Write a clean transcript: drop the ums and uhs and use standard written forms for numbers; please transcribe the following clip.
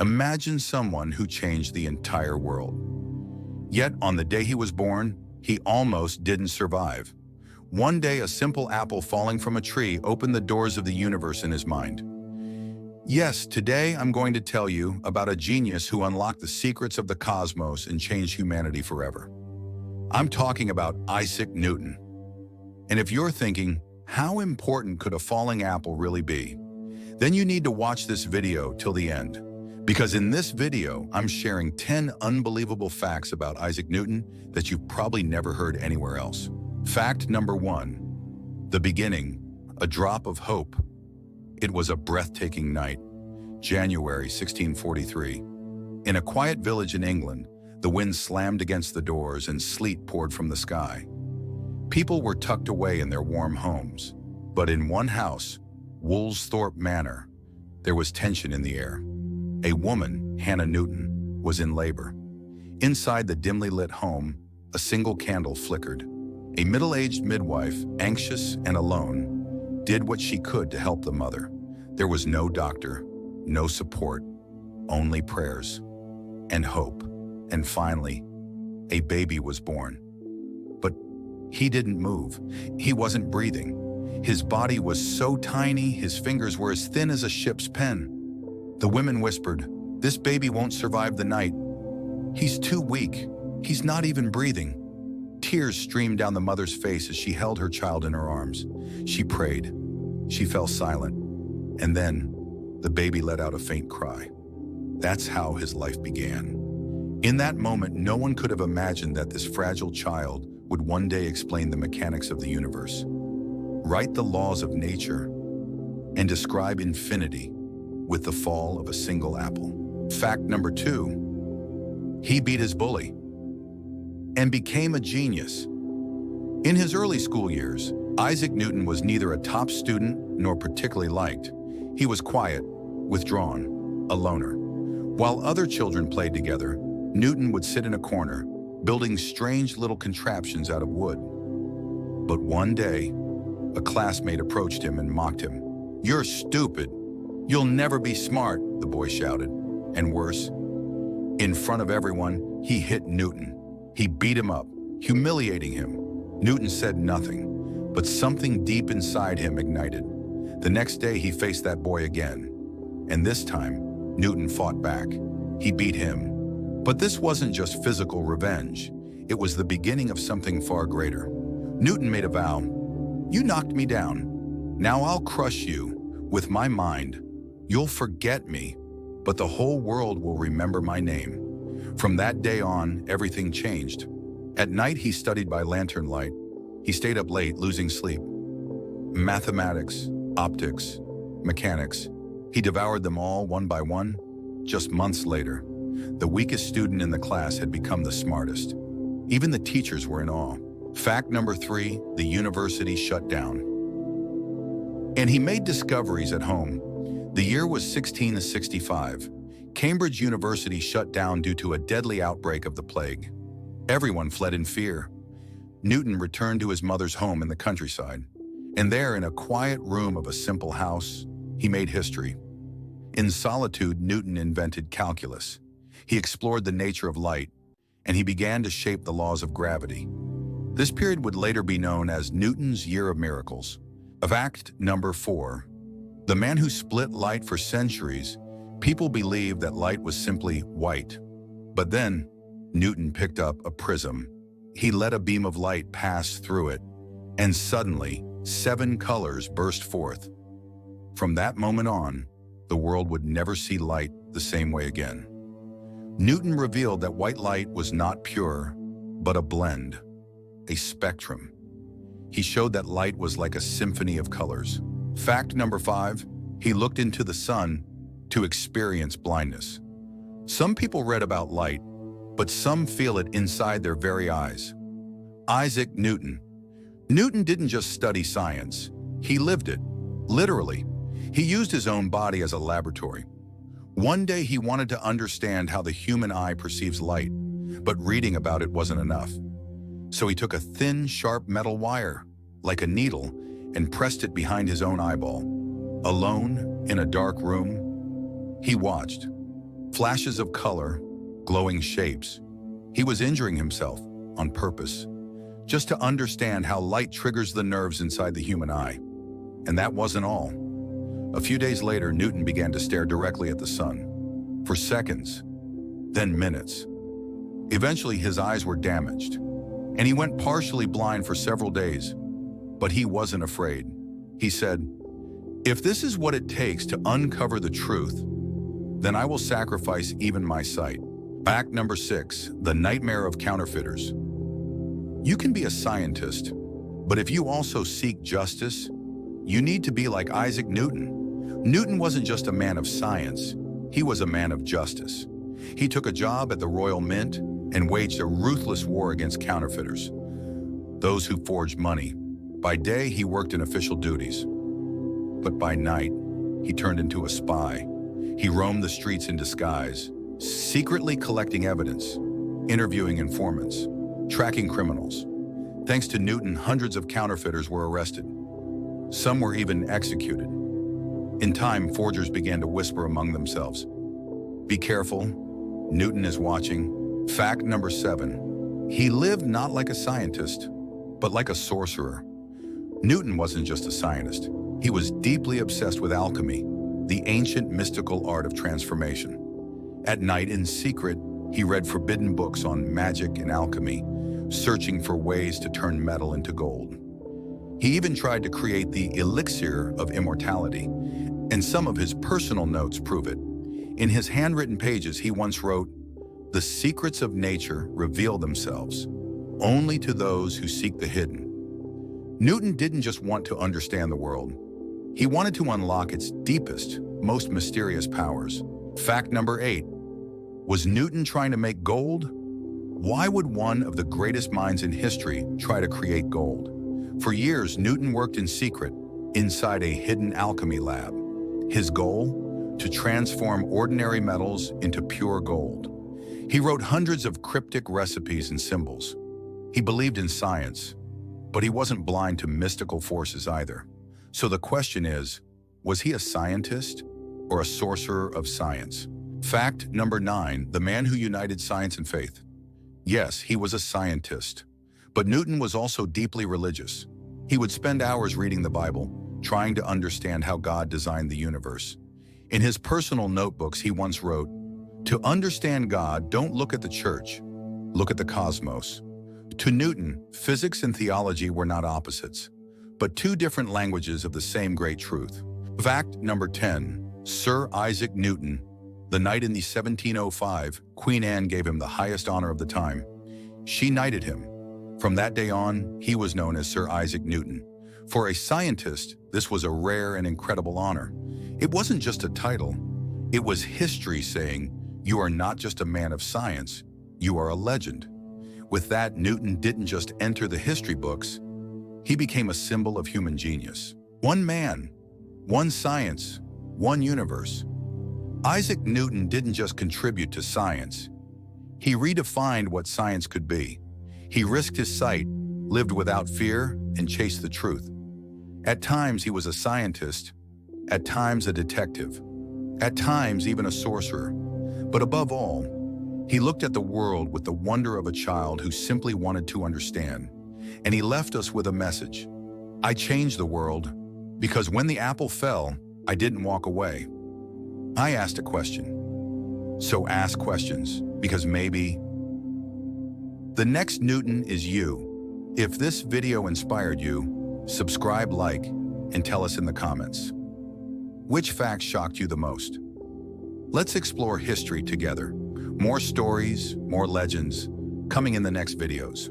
Imagine someone who changed the entire world. Yet, on the day he was born, he almost didn't survive. One day, a simple apple falling from a tree opened the doors of the universe in his mind. Yes, today I'm going to tell you about a genius who unlocked the secrets of the cosmos and changed humanity forever. I'm talking about Isaac Newton. And if you're thinking, how important could a falling apple really be? Then you need to watch this video till the end. Because in this video, I'm sharing 10 unbelievable facts about Isaac Newton that you've probably never heard anywhere else. Fact number 1. The beginning, a drop of hope. It was a breathtaking night, January 1643. In a quiet village in England, the wind slammed against the doors and sleet poured from the sky. People were tucked away in their warm homes, but in one house, Woolsthorpe Manor, there was tension in the air. A woman, Hannah Newton, was in labor. Inside the dimly lit home, a single candle flickered. A middle-aged midwife, anxious and alone, did what she could to help the mother. There was no doctor, no support, only prayers and hope. And finally, a baby was born. But he didn't move. He wasn't breathing. His body was so tiny, his fingers were as thin as a ship's pen. The women whispered, "This baby won't survive the night. He's too weak. He's not even breathing." Tears streamed down the mother's face as she held her child in her arms. She prayed. She fell silent. And then, the baby let out a faint cry. That's how his life began. In that moment, no one could have imagined that this fragile child would one day explain the mechanics of the universe, write the laws of nature, and describe infinity with the fall of a single apple. Fact number 2, he beat his bully and became a genius. In his early school years, Isaac Newton was neither a top student nor particularly liked. He was quiet, withdrawn, a loner. While other children played together, Newton would sit in a corner, building strange little contraptions out of wood. But one day, a classmate approached him and mocked him. "You're stupid. You'll never be smart," the boy shouted. And worse, in front of everyone, he hit Newton. He beat him up, humiliating him. Newton said nothing, but something deep inside him ignited. The next day, he faced that boy again. And this time, Newton fought back. He beat him. But this wasn't just physical revenge. It was the beginning of something far greater. Newton made a vow. "You knocked me down. Now I'll crush you with my mind. You'll forget me, but the whole world will remember my name." From that day on, everything changed. At night, he studied by lantern light. He stayed up late, losing sleep. Mathematics, optics, mechanics. He devoured them all one by one. Just months later, the weakest student in the class had become the smartest. Even the teachers were in awe. Fact number 3, the university shut down. And he made discoveries at home. The year was 1665. Cambridge University shut down due to a deadly outbreak of the plague. Everyone fled in fear. Newton returned to his mother's home in the countryside. And there, in a quiet room of a simple house, he made history. In solitude, Newton invented calculus. He explored the nature of light, and he began to shape the laws of gravity. This period would later be known as Newton's Year of Miracles. Fact number 4, the man who split light for centuries. People believed that light was simply white. But then, Newton picked up a prism. He let a beam of light pass through it, and suddenly, 7 colors burst forth. From that moment on, the world would never see light the same way again. Newton revealed that white light was not pure, but a blend, a spectrum. He showed that light was like a symphony of colors. Fact number 5, he looked into the sun to experience blindness. Some people read about light, but some feel it inside their very eyes. Isaac Newton. Newton didn't just study science, he lived it, literally. He used his own body as a laboratory. One day he wanted to understand how the human eye perceives light, but reading about it wasn't enough. So he took a thin, sharp metal wire, like a needle, and pressed it behind his own eyeball. Alone, in a dark room, he watched. Flashes of color, glowing shapes. He was injuring himself on purpose, just to understand how light triggers the nerves inside the human eye. And that wasn't all. A few days later, Newton began to stare directly at the sun, for seconds, then minutes. Eventually, his eyes were damaged, and he went partially blind for several days. But he wasn't afraid. He said, "If this is what it takes to uncover the truth, then I will sacrifice even my sight." Fact number 6, the nightmare of counterfeiters. You can be a scientist, but if you also seek justice, you need to be like Isaac Newton. Newton wasn't just a man of science, he was a man of justice. He took a job at the Royal Mint and waged a ruthless war against counterfeiters, those who forged money. By day, he worked in official duties, but by night, he turned into a spy. He roamed the streets in disguise, secretly collecting evidence, interviewing informants, tracking criminals. Thanks to Newton, hundreds of counterfeiters were arrested. Some were even executed. In time, forgers began to whisper among themselves, "Be careful, Newton is watching." Fact number 7, he lived not like a scientist, but like a sorcerer. Newton wasn't just a scientist. He was deeply obsessed with alchemy, the ancient mystical art of transformation. At night, in secret, he read forbidden books on magic and alchemy, searching for ways to turn metal into gold. He even tried to create the elixir of immortality, and some of his personal notes prove it. In his handwritten pages, he once wrote, "The secrets of nature reveal themselves only to those who seek the hidden." Newton didn't just want to understand the world. He wanted to unlock its deepest, most mysterious powers. Fact number 8, was Newton trying to make gold? Why would one of the greatest minds in history try to create gold? For years, Newton worked in secret inside a hidden alchemy lab. His goal? To transform ordinary metals into pure gold. He wrote hundreds of cryptic recipes and symbols. He believed in science, but he wasn't blind to mystical forces either. So the question is, was he a scientist or a sorcerer of science? Fact number 9, the man who united science and faith. Yes, he was a scientist, but Newton was also deeply religious. He would spend hours reading the Bible, trying to understand how God designed the universe. In his personal notebooks, he once wrote, "To understand God, don't look at the church, look at the cosmos." To Newton, physics and theology were not opposites, but two different languages of the same great truth. Fact number 10, Sir Isaac Newton. The night in the 1705, Queen Anne gave him the highest honor of the time. She knighted him. From that day on, he was known as Sir Isaac Newton. For a scientist, this was a rare and incredible honor. It wasn't just a title. It was history saying, "You are not just a man of science, you are a legend." With that, Newton didn't just enter the history books, he became a symbol of human genius. One man, one science, one universe. Isaac Newton didn't just contribute to science. He redefined what science could be. He risked his sight, lived without fear, and chased the truth. At times, he was a scientist, at times a detective, at times even a sorcerer. But above all, he looked at the world with the wonder of a child who simply wanted to understand. And he left us with a message. I changed the world because when the apple fell, I didn't walk away. I asked a question. So ask questions, because maybe the next Newton is you. If this video inspired you, subscribe, like, and tell us in the comments. Which fact shocked you the most? Let's explore history together. More stories, more legends, coming in the next videos.